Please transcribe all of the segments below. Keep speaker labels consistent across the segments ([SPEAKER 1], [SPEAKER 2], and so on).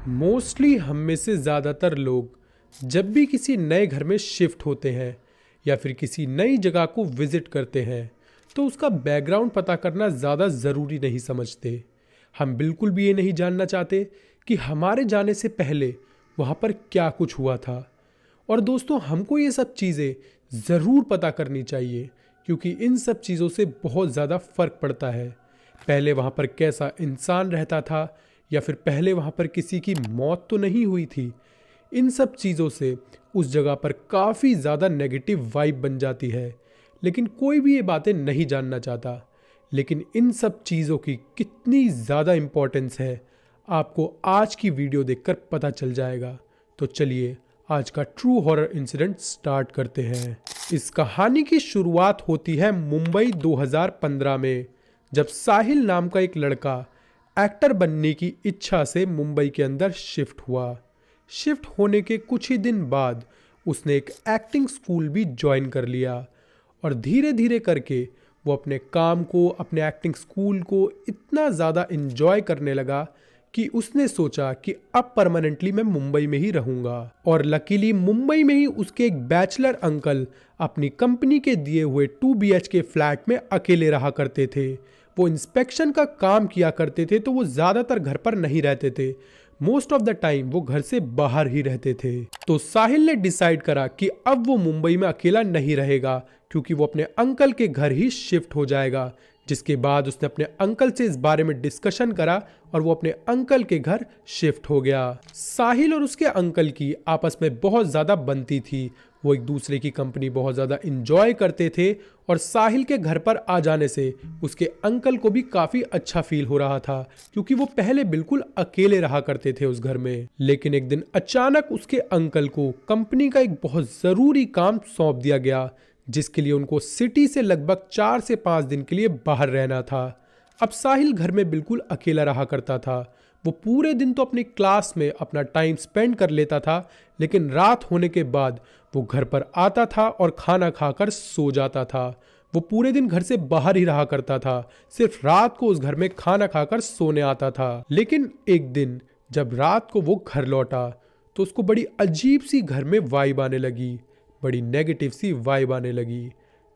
[SPEAKER 1] Mostly हम में से ज़्यादातर लोग जब भी किसी नए घर में शिफ्ट होते हैं या फिर किसी नई जगह को विज़िट करते हैं तो उसका बैकग्राउंड पता करना ज़्यादा ज़रूरी नहीं समझते। हम बिल्कुल भी ये नहीं जानना चाहते कि हमारे जाने से पहले वहाँ पर क्या कुछ हुआ था। और दोस्तों, हमको ये सब चीज़ें ज़रूर पता करनी चाहिए क्योंकि इन सब चीज़ों से बहुत ज़्यादा फ़र्क पड़ता है। पहले वहाँ पर कैसा इंसान रहता था या फिर पहले वहाँ पर किसी की मौत तो नहीं हुई थी। इन सब चीज़ों से उस जगह पर काफ़ी ज़्यादा नेगेटिव वाइब बन जाती है, लेकिन कोई भी ये बातें नहीं जानना चाहता। लेकिन इन सब चीज़ों की कितनी ज़्यादा इम्पोर्टेंस है आपको आज की वीडियो देखकर पता चल जाएगा। तो चलिए आज का ट्रू हॉरर इंसिडेंट स्टार्ट करते हैं। इस कहानी की शुरुआत होती है मुंबई 2015 में, जब साहिल नाम का एक लड़का एक्टर बनने की इच्छा से मुंबई के अंदर शिफ्ट हुआ। शिफ्ट होने के कुछ ही दिन बाद उसने एक एक्टिंग स्कूल भी ज्वाइन कर लिया और धीरे धीरे करके वो अपने काम को, अपने एक्टिंग स्कूल को इतना ज़्यादा इन्जॉय करने लगा कि उसने सोचा कि अब परमानेंटली मैं मुंबई में ही रहूँगा। और लकीली मुंबई में ही उसके एक बैचलर अंकल अपनी कंपनी के दिए हुए 2 BHK फ्लैट में अकेले रहा करते थे। वो इंस्पेक्शन का काम किया करते थे, तो वो ज़्यादातर घर पर नहीं रहते थे। मोस्ट ऑफ द टाइम वो घर से बाहर ही रहते थे। तो साहिल ने डिसाइड करा कि अब वो मुंबई में अकेला नहीं रहेगा क्योंकि वो अपने अंकल के घर ही शिफ्ट हो जाएगा। जिसके बाद उसने अपने अंकल से इस बारे में डिस्कशन करा और वो अपने अंकल के घर शिफ्ट हो गया। साहिल और उसके अंकल की आपस में बहुत ज़्यादा बनती थी। वो एक दूसरे की कंपनी बहुत ज़्यादा इंजॉय करते थे और साहिल के घर पर आ जाने से उसके अंकल को भी काफ़ी अच्छा फील हो रहा था क्योंकि वो पहले बिल्कुल अकेले रहा करते थे उस घर में। लेकिन एक दिन अचानक उसके अंकल को कंपनी का एक बहुत ज़रूरी काम सौंप दिया गया, जिसके लिए उनको सिटी से लगभग 4 से 5 दिन के लिए बाहर रहना था। अब साहिल घर में बिल्कुल अकेला रहा करता था। वो पूरे दिन तो अपनी क्लास में अपना टाइम स्पेंड कर लेता था, लेकिन रात होने के बाद वो घर पर आता था और खाना खाकर सो जाता था। वो पूरे दिन घर से बाहर ही रहा करता था, सिर्फ रात को उस घर में खाना खाकर सोने आता था। लेकिन एक दिन जब रात को वो घर लौटा तो उसको बड़ी अजीब सी घर में वाइब आने लगी, बड़ी नेगेटिव सी वाइब आने लगी,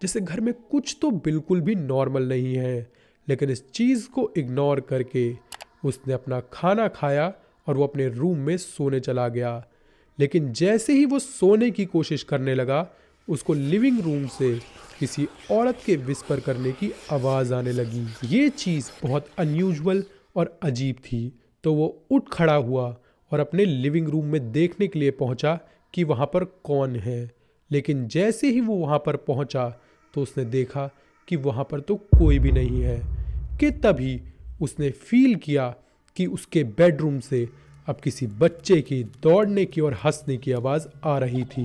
[SPEAKER 1] जैसे घर में कुछ तो बिल्कुल भी नॉर्मल नहीं है। लेकिन इस चीज़ को इग्नोर करके उसने अपना खाना खाया और वो अपने रूम में सोने चला गया। लेकिन जैसे ही वो सोने की कोशिश करने लगा, उसको लिविंग रूम से किसी औरत के विस्पर करने की आवाज़ आने लगी। ये चीज़ बहुत अनयूजुअल और अजीब थी, तो वो उठ खड़ा हुआ और अपने लिविंग रूम में देखने के लिए पहुंचा कि वहाँ पर कौन है। लेकिन जैसे ही वो वहाँ पर पहुँचा तो उसने देखा कि वहाँ पर तो कोई भी नहीं है। कि तभी उसने फील किया कि उसके बेडरूम से अब किसी बच्चे की दौड़ने की और हंसने की आवाज़ आ रही थी,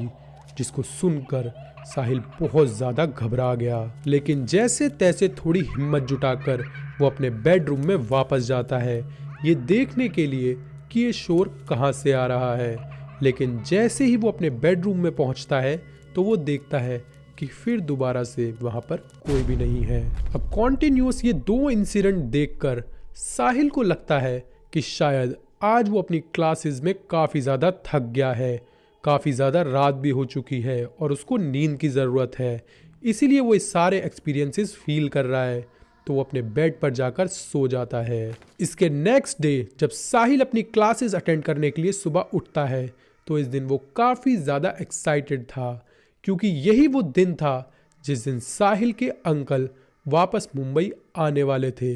[SPEAKER 1] जिसको सुनकर साहिल बहुत ज़्यादा घबरा गया। लेकिन जैसे तैसे थोड़ी हिम्मत जुटाकर वो अपने बेडरूम में वापस जाता है, ये देखने के लिए कि ये शोर कहाँ से आ रहा है। लेकिन जैसे ही वो अपने बेडरूम में पहुँचता है तो वो देखता है कि फिर दोबारा से वहाँ पर कोई भी नहीं है। अब कॉन्टिन्यूस ये 2 इंसिडेंट देखकर साहिल को लगता है कि शायद आज वो अपनी क्लासेस में काफ़ी ज़्यादा थक गया है, काफ़ी ज़्यादा रात भी हो चुकी है और उसको नींद की ज़रूरत है। इसीलिए वो इस सारे एक्सपीरियंसेस फील कर रहा है, तो वो अपने बेड पर जाकर सो जाता है। इसके नेक्स्ट डे जब साहिल अपनी क्लासेस अटेंड करने के लिए सुबह उठता है तो इस दिन वो काफ़ी ज़्यादा एक्साइटेड था क्योंकि यही वो दिन था जिस दिन साहिल के अंकल वापस मुंबई आने वाले थे।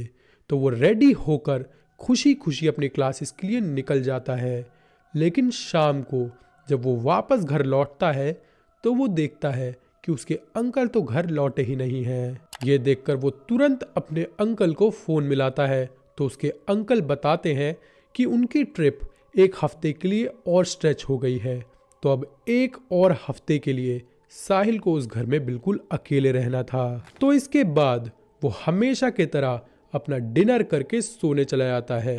[SPEAKER 1] तो वो रेडी होकर खुशी खुशी अपनी क्लासेस के लिए निकल जाता है। लेकिन शाम को जब वो वापस घर लौटता है तो वो देखता है कि उसके अंकल तो घर लौटे ही नहीं हैं। ये देखकर वो तुरंत अपने अंकल को फ़ोन मिलाता है, तो उसके अंकल बताते हैं कि उनकी ट्रिप 1 हफ्ते के लिए और स्ट्रेच हो गई है, तो अब 1 और हफ्ते के लिए साहिल को उस घर में बिल्कुल अकेले रहना था। तो इसके बाद वो हमेशा की तरह अपना डिनर करके सोने चला जाता है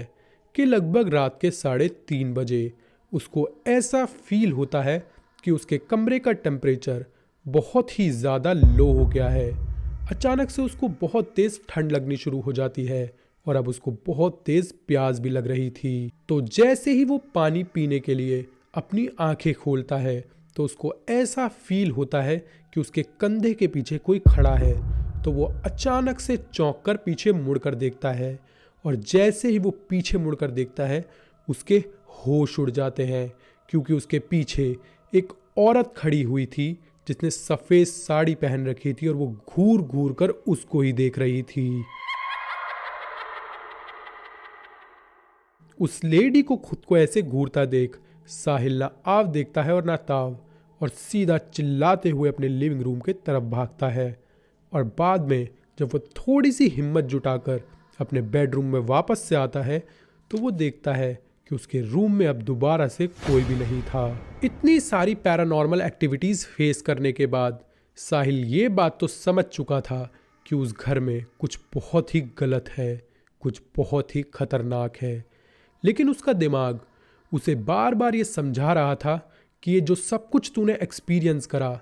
[SPEAKER 1] कि लगभग रात के 3:30 बजे उसको ऐसा फील होता है कि उसके कमरे का टेम्परेचर बहुत ही ज़्यादा लो हो गया है। अचानक से उसको बहुत तेज़ ठंड लगनी शुरू हो जाती है और अब उसको बहुत तेज प्यास भी लग रही थी। तो जैसे ही वो पानी पीने के लिए अपनी आंखें खोलता है तो उसको ऐसा फील होता है कि उसके कंधे के पीछे कोई खड़ा है। तो वो अचानक से चौंक कर पीछे मुड़कर देखता है और जैसे ही वो पीछे मुड़कर देखता है उसके होश उड़ जाते हैं, क्योंकि उसके पीछे एक औरत खड़ी हुई थी जिसने सफ़ेद साड़ी पहन रखी थी और वो घूर घूर कर उसको ही देख रही थी। उस लेडी को खुद को ऐसे घूरता देख साहिल ना आव देखता है और ना ताव, और सीधा चिल्लाते हुए अपने लिविंग रूम के तरफ भागता है। और बाद में जब वो थोड़ी सी हिम्मत जुटाकर अपने बेडरूम में वापस से आता है तो वो देखता है कि उसके रूम में अब दोबारा से कोई भी नहीं था। इतनी सारी पैरानॉर्मल एक्टिविटीज़ फेस करने के बाद साहिल ये बात तो समझ चुका था कि उस घर में कुछ बहुत ही गलत है, कुछ बहुत ही खतरनाक है। लेकिन उसका दिमाग उसे बार बार ये समझा रहा था कि ये जो सब कुछ तूने एक्सपीरियंस करा,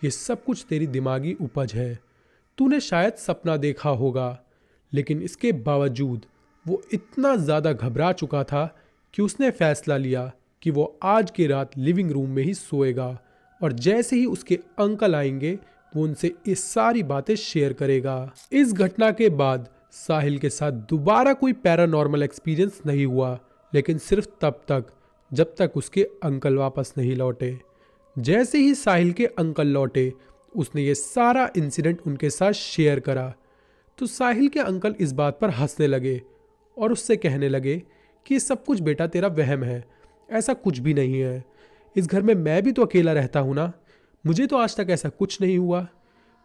[SPEAKER 1] ये सब कुछ तेरी दिमागी उपज है। तूने शायद सपना देखा होगा, लेकिन इसके बावजूद वो इतना ज़्यादा घबरा चुका था कि उसने फैसला लिया कि वो आज की रात लिविंग रूम में ही सोएगा और जैसे ही उसके अंकल आएंगे वो उनसे ये सारी बातें शेयर करेगा। इस घटना के बाद साहिल के साथ दोबारा कोई पैरानॉर्मल एक्सपीरियंस नहीं हुआ, लेकिन सिर्फ तब तक जब तक उसके अंकल वापस नहीं लौटे। जैसे ही साहिल के अंकल लौटे उसने ये सारा इंसिडेंट उनके साथ शेयर करा तो साहिल के अंकल इस बात पर हंसने लगे और उससे कहने लगे कि ये सब कुछ बेटा तेरा वहम है, ऐसा कुछ भी नहीं है। इस घर में मैं भी तो अकेला रहता हूँ ना, मुझे तो आज तक ऐसा कुछ नहीं हुआ।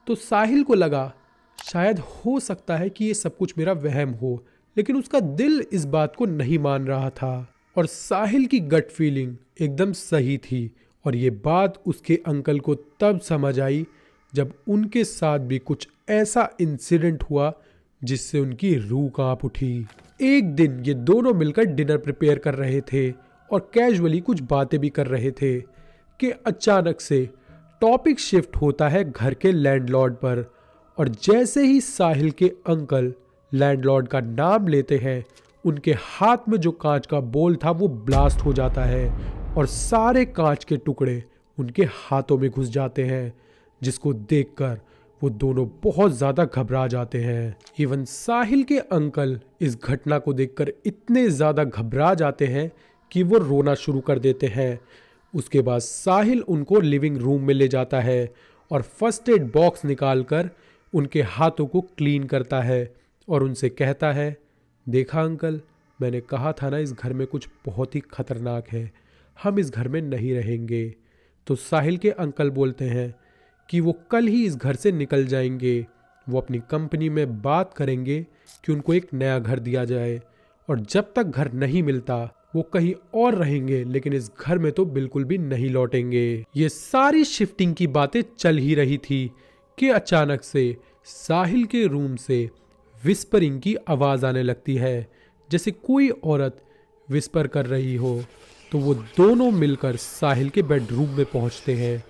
[SPEAKER 1] तो साहिल को लगा शायद हो सकता है कि ये सब कुछ मेरा वहम हो, लेकिन उसका दिल इस बात को नहीं मान रहा था। और साहिल की गट फीलिंग एकदम सही थी और ये बात उसके अंकल को तब समझ आई जब उनके साथ भी कुछ ऐसा इंसिडेंट हुआ जिससे उनकी रूह कांप उठी। एक दिन ये दोनों मिलकर डिनर प्रिपेयर कर रहे थे और कैजुअली कुछ बातें भी कर रहे थे कि अचानक से टॉपिक शिफ्ट होता है घर के लैंडलॉर्ड पर। और जैसे ही साहिल के अंकल लैंडलॉर्ड का नाम लेते हैं उनके हाथ में जो कांच का बोल था वो ब्लास्ट हो जाता है और सारे कांच के टुकड़े उनके हाथों में घुस जाते हैं, जिसको देखकर वो दोनों बहुत ज़्यादा घबरा जाते हैं। इवन साहिल के अंकल इस घटना को देखकर इतने ज़्यादा घबरा जाते हैं कि वो रोना शुरू कर देते हैं। उसके बाद साहिल उनको लिविंग रूम में ले जाता है और फर्स्ट एड बॉक्स निकालकर उनके हाथों को क्लीन करता है और उनसे कहता है, देखा अंकल, मैंने कहा था ना इस घर में कुछ बहुत ही खतरनाक है, हम इस घर में नहीं रहेंगे। तो साहिल के अंकल बोलते हैं कि वो कल ही इस घर से निकल जाएंगे, वो अपनी कंपनी में बात करेंगे कि उनको एक नया घर दिया जाए और जब तक घर नहीं मिलता वो कहीं और रहेंगे, लेकिन इस घर में तो बिल्कुल भी नहीं लौटेंगे। ये सारी शिफ्टिंग की बातें चल ही रही थी कि अचानक से साहिल के रूम से विस्परिंग की आवाज़ आने लगती है, जैसे कोई औरत विस्पर कर रही हो। तो वो दोनों मिलकर साहिल के बेडरूम में पहुंचते हैं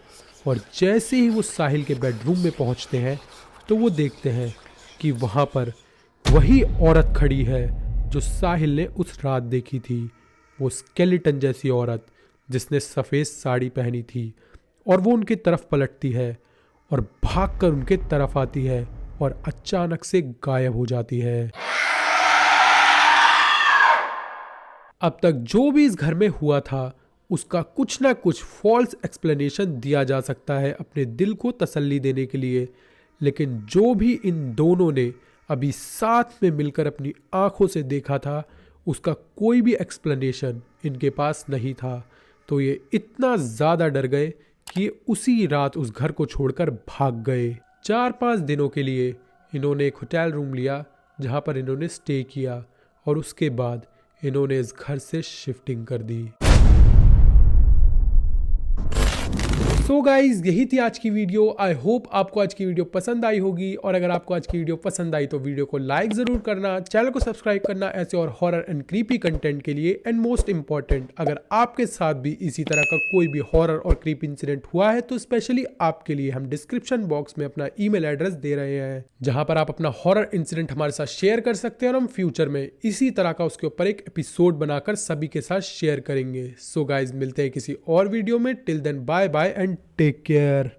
[SPEAKER 1] और जैसे ही वो साहिल के बेडरूम में पहुंचते हैं तो वो देखते हैं कि वहाँ पर वही औरत खड़ी है जो साहिल ने उस रात देखी थी, वो स्केलेटन जैसी औरत जिसने सफ़ेद साड़ी पहनी थी। और वो उनकी तरफ पलटती है और भागकर उनके तरफ आती है और अचानक से गायब हो जाती है। अब तक जो भी इस घर में हुआ था उसका कुछ ना कुछ फॉल्स एक्सप्लेनेशन दिया जा सकता है अपने दिल को तसल्ली देने के लिए, लेकिन जो भी इन दोनों ने अभी साथ में मिलकर अपनी आंखों से देखा था उसका कोई भी एक्सप्लेनेशन इनके पास नहीं था। तो ये इतना ज़्यादा डर गए कि ये उसी रात उस घर को छोड़कर भाग गए। 4-5 दिनों के लिए इन्होंने एक होटल रूम लिया जहाँ पर इन्होंने स्टे किया और उसके बाद इन्होंने इस घर से शिफ्टिंग कर दी। सो गाइज यही थी आज की वीडियो। आई होप आपको आज की वीडियो पसंद आई होगी, और अगर आपको आज की वीडियो पसंद आई तो वीडियो को लाइक ज़रूर करना, चैनल को सब्सक्राइब करना ऐसे और हॉरर एंड क्रीपी कंटेंट के लिए। एंड मोस्ट इंपॉर्टेंट, अगर आपके साथ भी इसी तरह का कोई भी हॉरर और क्रीपी इंसिडेंट हुआ है तो स्पेशली आपके लिए हम डिस्क्रिप्शन बॉक्स में अपना ईमेल एड्रेस दे रहे हैं, जहां पर आप अपना हॉरर इंसिडेंट हमारे साथ शेयर कर सकते हैं और हम फ्यूचर में इसी तरह का उसके ऊपर एक एपिसोड बनाकर सभी के साथ शेयर करेंगे। सो गाइज मिलते हैं किसी और वीडियो में। Till then bye bye and take care.